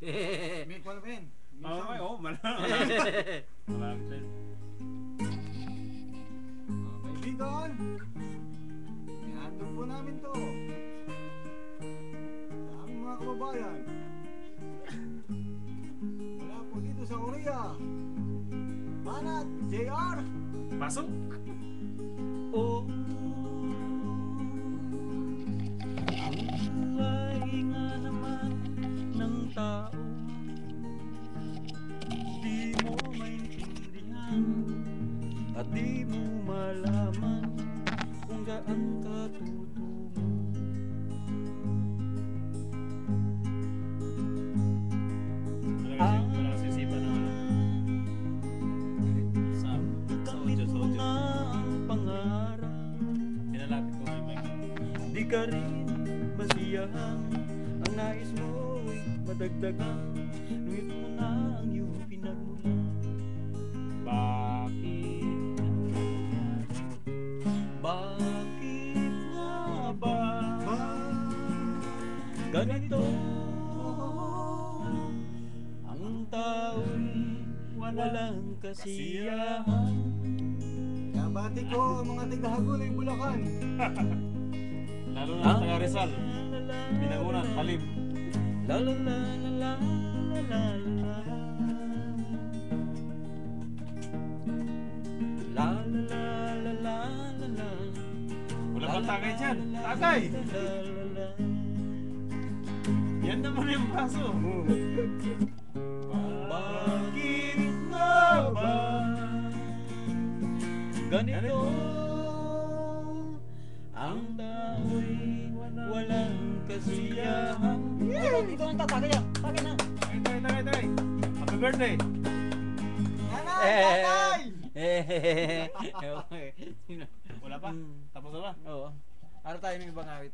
May kwal Ben. Oo, marami tayo. Kaibigan, ihandog po namin to sa aming mga kababayan mula po dito sa Korea. Banat, JR. Pasok! Oh, ang buhay nga naman ng tao, di mo maintindihan at di mo malaman kung gaan ka tutungo. Wala kasi isipan ng ano. Sa Kamit audio, sa mo audio. nga ang pangarap, Pinalapit ko yung mic. di ka rin masiyahang ang nais mo'y madagdagan, ngunit mo na ang iyong pinagmulan. Bakit? Bakit nga ba ganito ang tao'y walang kasiyahan? Nabati ko ang mga taga-Hagunoy, Bulacan. Lalo na taga Rizal. Binangunan, Talim. La la la la la la la la la la la la la. Wala bang tagay dyan? Tagay! Yan naman yung braso. Bakit nga ba ganito ang tao'y walang kasiyahan? Ikaw ang tatagay yan. Tagay na. Tagay. Happy birthday! Nanay! Wala pa? Tapos na ba? Oo. Ano tayo ng ibang awit?